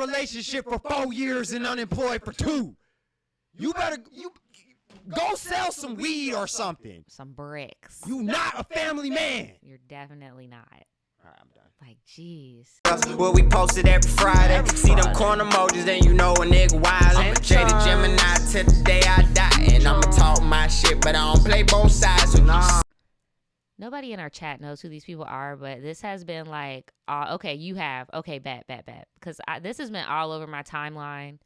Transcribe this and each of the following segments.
relationship for 4 years and unemployed for 2. You better go sell some weed or something. Some bricks. You not a family man. You're definitely not. All right, I'm done. Like, jeez. Well, we posted every Friday. See them corn emojis, then you know a nigga wild. I'm a jaded Gemini till the day I die. And I'ma talk my shit, but I don't play both sides. So nah. Nobody in our chat knows who these people are, but this has been like, okay, you have. Okay, bet. Because this has been all over my timeline.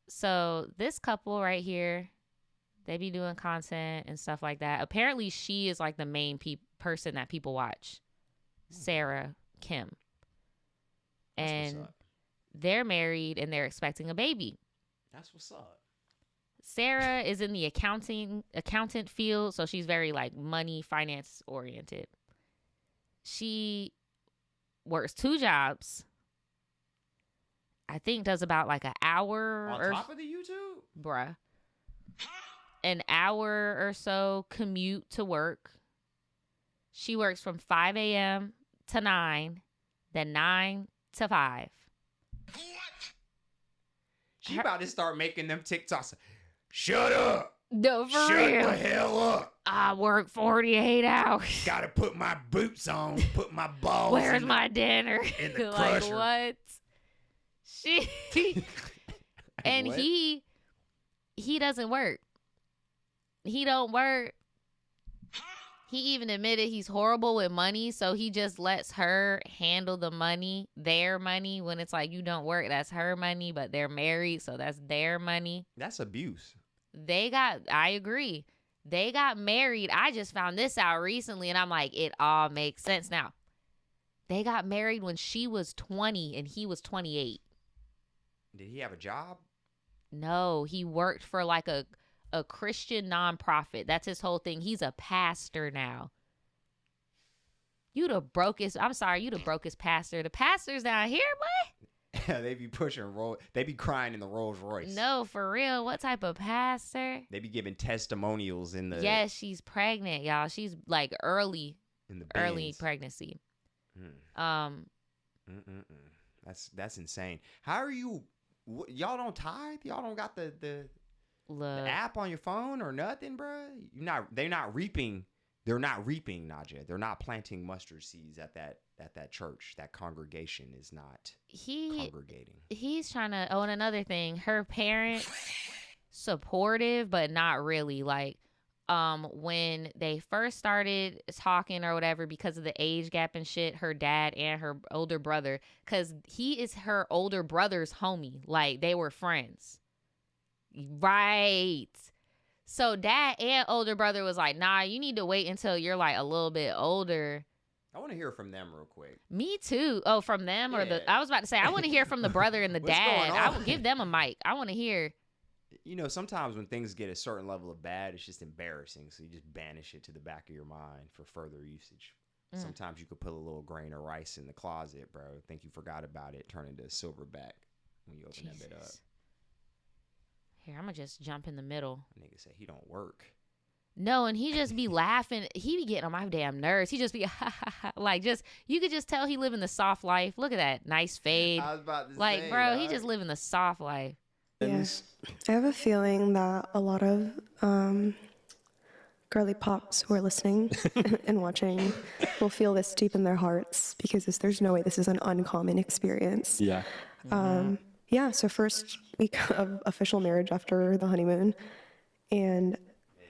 So this couple right here, they be doing content and stuff like that. Apparently, she is like the main person that people watch. Sarah Kim. And they're married and they're expecting a baby. That's what's up. Sarah is in the accountant field, so she's very like money, finance oriented. She works 2 jobs. I think does about like an hour on top of the YouTube, bruh. An hour or so commute to work. She works from 5 a.m. to 9, then 9 to 5. What? She about to start making them TikToks. Shut up. No, for Shut real. the hell up. I work 48 hours. Gotta put my boots on, put my balls Where's my dinner? in the Like, crusher. what? And what? he doesn't work. He don't work. He even admitted he's horrible with money, so he just lets her handle the money, their money. When it's like, you don't work, that's her money, but they're married, so that's their money. That's abuse. I agree. They got married. I just found this out recently, and I'm like, it all makes sense now. They got married when she was 20 and he was 28. Did he have a job? No, he worked for like a Christian nonprofit. That's his whole thing. He's a pastor now. You the brokest pastor. The pastors down here, boy. They be they be crying in the Rolls Royce. No, for real. What type of pastor? They be giving testimonials in the. Yes, she's pregnant, y'all. She's like early pregnancy. That's insane. How are you? Y'all don't tithe? Y'all don't got the app on your phone or nothing, bro? They're not reaping. They're not reaping, Najee. They're not planting mustard seeds at that church. That congregation is not congregating. He's trying to. Oh, and another thing, her parents supportive, but not really. Like, when they first started talking or whatever, because of the age gap and shit, her dad and her older brother, because he is her older brother's homie. Like, they were friends. Right. So dad and older brother was like, nah, you need to wait until you're like a little bit older. I want to hear from them real quick. Me too. Oh, from them? Yeah. I was about to say, I want to hear from the brother and the dad. I will give them a mic. I want to hear. You know, sometimes when things get a certain level of bad, it's just embarrassing. So you just banish it to the back of your mind for further usage. Sometimes you could put a little grain of rice in the closet, bro. Think you forgot about it. Turn into a silverback when you open that bit up. Here, I'm going to just jump in the middle. Nigga say he don't work. No, and he just be laughing. He be getting on my damn nerves. He just be like, you could just tell he living the soft life. Look at that nice fade. I was about to say, bro, dog. He just living the soft life. Yes, I have a feeling that a lot of girly pops who are listening and watching will feel this deep in their hearts, because there's no way this is an uncommon experience. Yeah. Yeah, so first week of official marriage after the honeymoon, and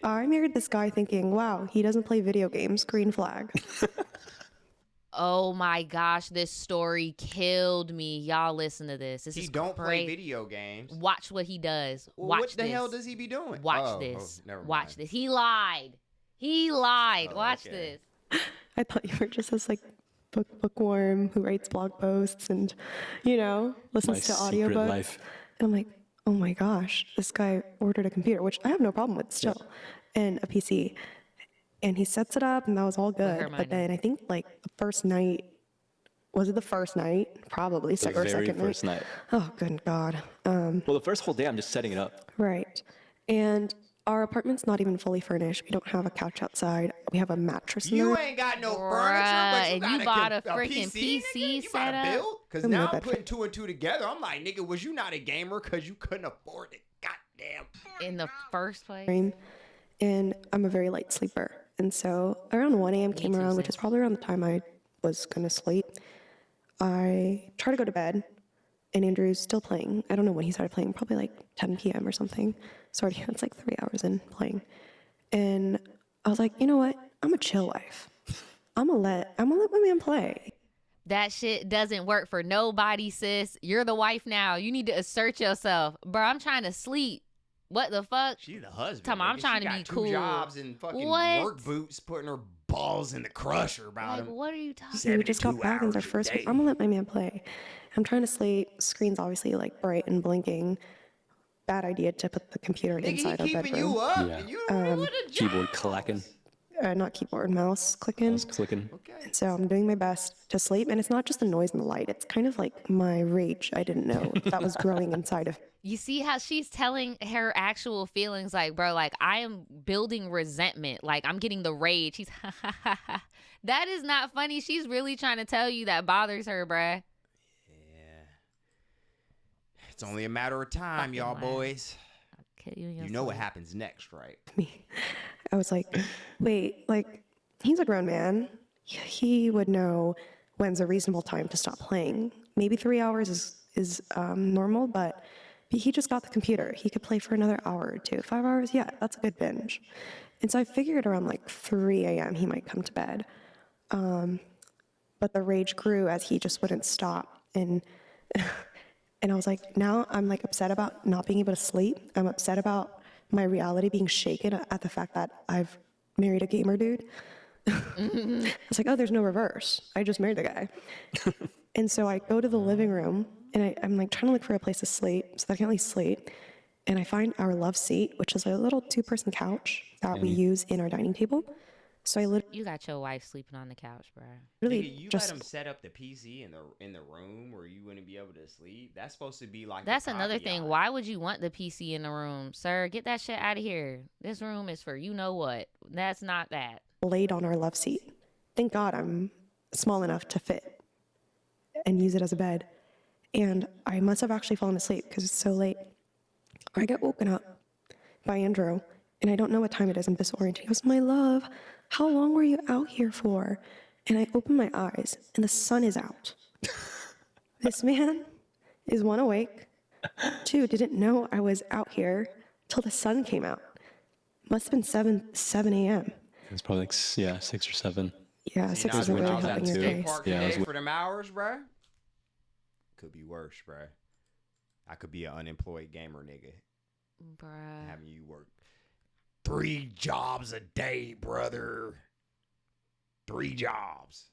I married this guy thinking, wow, he doesn't play video games, green flag. Oh my gosh, this story killed me. Y'all listen to this. He don't play video games. Watch what he does. Well, Watch what the this. hell does he be doing? Watch this. Never mind. Watch this. He lied. Watch this. I thought you were just this like bookworm who writes blog posts and, listens to audiobooks. And I'm like, oh my gosh, this guy ordered a computer, which I have no problem with still, and a PC. And he sets it up, and that was all good. But then I think like the first night, was it the first night? Probably. The very first night. Oh, good God. Well, the first whole day I'm just setting it up. Right. And Our apartment's not even fully furnished. We don't have a couch outside. We have a mattress in the You room. ain't got no Bruh, furniture, but and you you got bought a freaking PC nigga? You bought a setup? build? Because I'm now no I'm bad putting 2 and 2 together. I'm like, nigga, was you not a gamer because you couldn't afford it? Goddamn. In the first place. And I'm a very light sleeper. And so around 1 a.m. came too, around, which sis. is probably around the time I was going to sleep. I try to go to bed, and Andrew's still playing. I don't know when he started playing, probably like 10 p.m. or something. So already it's like 3 hours in playing. And I was like, you know what? I'm a chill wife. I'm gonna let my man play. That shit doesn't work for nobody, sis. You're the wife now. You need to assert yourself. Bro, I'm trying to sleep. What the fuck? She's the husband. Tom, I'm nigga. trying She to got be 2 cool. jobs and fucking What? work boots, putting her balls in the crusher about Like, him. what are you talking We just got 72 back and it's our hours a first week. day. I'm gonna let my man play. I'm trying to sleep. Screen's obviously like bright and blinking. Bad idea to put the computer Nigga, inside he our keeping bedroom. you up. Yeah. And you what a Keyboard job. clacking. Not keyboard, mouse clicking. Mouse clicking. Okay. So I'm doing my best to sleep, and it's not just the noise and the light. It's kind of like my rage. I didn't know that was growing inside of. You see how she's telling her actual feelings, like, bro, like, I am building resentment. Like, I'm getting the rage. She's, that is not funny. She's really trying to tell you that bothers her, bruh. Yeah. It's only a matter of time, Fucking y'all laugh. boys. Kill you in your You know what sleep. happens next, right? I was like, wait, like he's a grown man. He would know when's a reasonable time to stop playing. Maybe 3 hours is normal, but he just got the computer. He could play for another hour or two. 5 hours, yeah, that's a good binge. And so I figured around like 3 a.m. he might come to bed. But the rage grew as he just wouldn't stop. And and I was like, now I'm like upset about not being able to sleep. I'm upset about my reality being shaken at the fact that I've married a gamer dude. It's like, oh, there's no reverse. I just married the guy. And so I go to the living room and I'm like trying to look for a place to sleep so that I can at least sleep. And I find our love seat, which is a little 2-person couch that we use in our dining table. So I You got your wife sleeping on the couch, bro. literally Nigga, you just let him set up the PC in the room where you wouldn't be able to sleep. That's supposed to be like. That's the another caveat. thing. Why would you want the PC in the room? Sir, get that shit out of here. This room is for you know what. That's not that. laid on our love seat. Thank God I'm small enough to fit and use it as a bed. And I must have actually fallen asleep because it's so late. I get woken up by Andrew, and I don't know what time it is. I'm disoriented. He goes, my love, how long were you out here for? And I open my eyes, and the sun is out. This man is 1, awake, 2, didn't know I was out here till the sun came out. Must have been 7 a.m. It's probably like 6 or 7. Yeah, See, 6 now isn't when really I was at helping the your skate case. park Yeah, I today was for them hours, bruh. Could be worse, bruh. I could be an unemployed gamer nigga Bruh. having you work 3 jobs a day, brother. 3 jobs.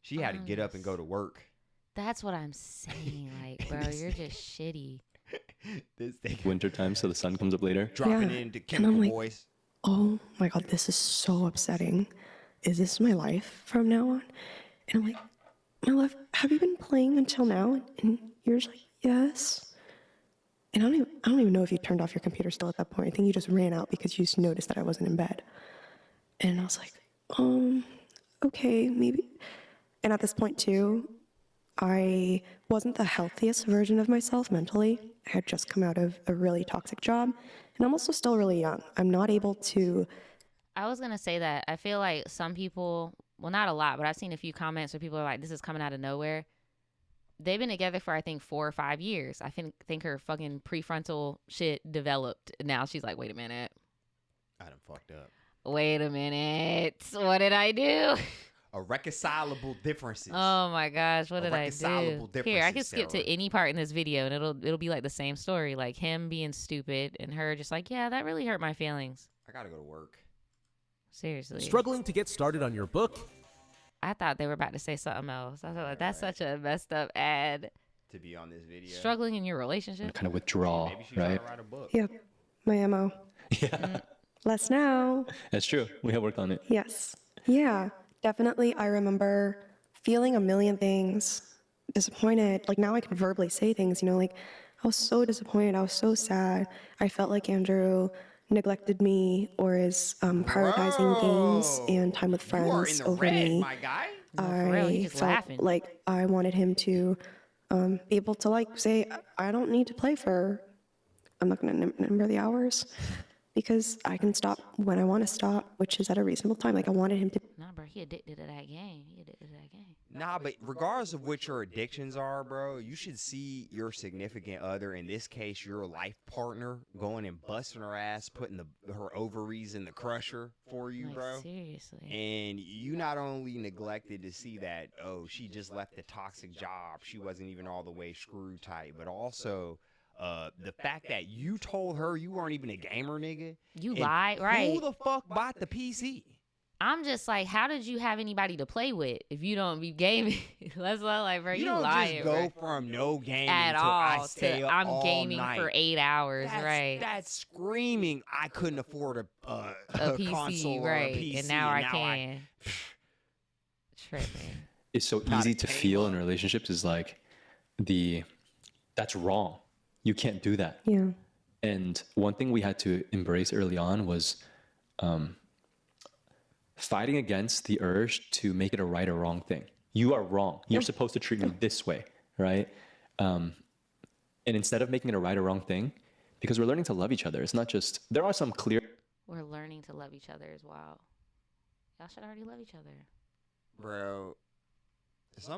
She had to get up and go to work. That's what I'm saying. Like, bro, you're just shitty. This thing Wintertime, so the sun comes up later. dropping Yeah, into and Chemical I'm like, Boys. oh my God, this is so upsetting. Is this my life from now on? And I'm like, my love, have you been playing until now? And you're just like, yes. And I don't even know if you turned off your computer still at that point. I think you just ran out because you just noticed that I wasn't in bed. And I was like, okay, maybe. And at this point too, I wasn't the healthiest version of myself mentally. I had just come out of a really toxic job, and I'm also still really young. I'm not able to. I was going to say that. I feel like some people, well, not a lot, but I've seen a few comments where people are like, this is coming out of nowhere. They've been together for, I think, 4 or 5 years. I think her fucking prefrontal shit developed. Now she's like, wait a minute. I done fucked up. Wait a minute. What did I do? Irreconcilable differences. Oh my gosh, what did I Irreconcilable do? Here, I can differences, skip to Sarah. any part in this video and it'll be like the same story. Like him being stupid and her just like, yeah, that really hurt my feelings. I gotta go to work. Seriously. Struggling to get started on your book? I thought they were about to say something else. I was like, that's such a messed up ad. To be on this video. Struggling in your relationship? Kind of withdraw, Maybe she's trying right? to write a book. Yeah, my MO. Yeah, Less now. that's true. We have worked on it. Yes. Yeah, definitely. I remember feeling a million things, disappointed. Like now I can verbally say things, like I was so disappointed. I was so sad. I felt like Andrew neglected me or is prioritizing games and time with You are in friends the over red, me. my guy. No, for real, he I just felt laughing. like I wanted him to be able to like say, I don't need to play for, I'm not going to number the hours, because I can stop when I want to stop, which is at a reasonable time. Like I wanted him to. Nah, bro, he addicted to that game. Nah, but regardless of what your addictions are, bro, you should see your significant other, in this case, your life partner, going and busting her ass, putting her ovaries in the crusher for you, Like, bro. seriously. And you not only neglected to see that, oh, she just left a toxic job, she wasn't even all the way screw tight, but also the fact that you told her you weren't even a gamer, nigga. You and lied, right? Who the fuck bought the PC? I'm just like, how did you have anybody to play with if you don't be gaming? That's not like, bro, You you don't lying, just go bro. from no gaming At till I all stay to up I'm all gaming night. for 8 hours, That's, right? That's screaming. I couldn't afford a PC, console right? or a PC, and now I can. Tripping. It's so easy to feel in relationships is like that's wrong. You can't do that. Yeah. And one thing we had to embrace early on was fighting against the urge to make it a right or wrong thing. You are wrong. You're supposed to treat me this way, right? And instead of making it a right or wrong thing, because we're learning to love each other, it's not just, there are some clear... We're learning to love each other as well. Y'all should already love each other. Bro. It's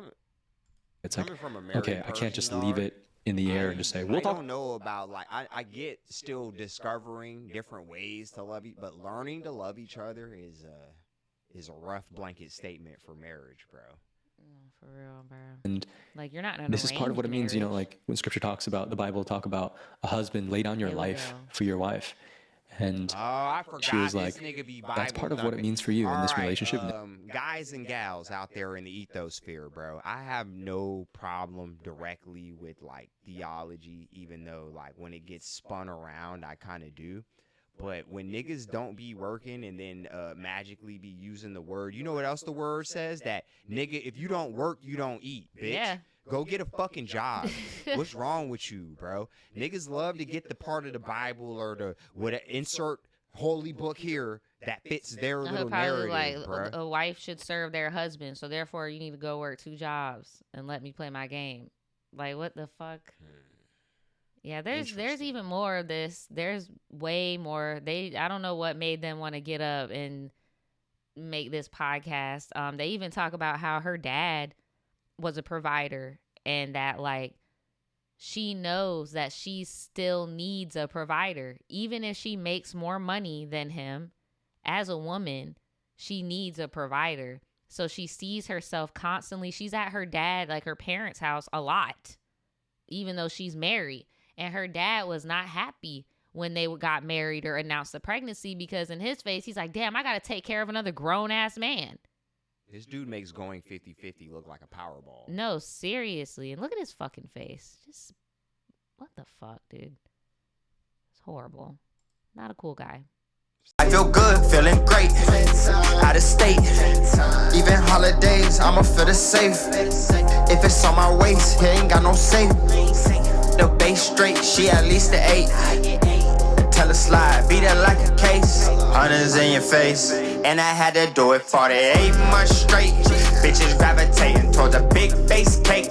like, from a married okay, I can't just leave dog, it in the air and just say, we'll talk. I don't know about, like, I get still discovering different ways to love you, but learning to love each other is a rough blanket statement for marriage, bro. For real, bro. And like, you're not in an this is part of what it means, you know, marriage. like when scripture talks about, the Bible talk about a husband lay down your Here we life go. for your wife. And Oh, I forgot she was this like, nigga be Bible that's part of what it thumping. means for you in this All right, relationship. Guys and gals out there in the ethosphere, bro, I have no problem directly with, like, theology, even though, like, when it gets spun around, I kind of do. But when niggas don't be working and then magically be using the word, you know what else the word says? That, nigga, if you don't work, you don't eat, bitch. Yeah. Go get a fucking job. What's wrong with you, bro? Niggas love to get the part of the Bible or insert holy book here that fits their He'll little probably narrative, like, bro. a wife should serve their husband, so therefore you need to go work 2 jobs and let me play my game. Like, what the fuck? Yeah, there's even more of this. There's way more. I don't know what made them want to get up and make this podcast. They even talk about how her dad was a provider and that, like, she knows that she still needs a provider. Even if she makes more money than him, as a woman, she needs a provider. So she sees herself constantly. She's at her dad, like her parents' house a lot, even though she's married. And her dad was not happy when they got married or announced the pregnancy, because in his face, he's like, damn, I got to take care of another grown-ass man. This dude makes going 50-50 look like a Powerball. No, seriously. And look at his fucking face. Just, what the fuck, dude? It's horrible. Not a cool guy. I feel good, feeling great. Out of state, even holidays, I'ma feel the safe. If it's on my waist, he ain't got no safe. The base straight, she at least an 8. Tell her slide, beat it like a case. Hunters in your face, and I had to do it 48 months straight. Bitches gravitating towards a big face cake.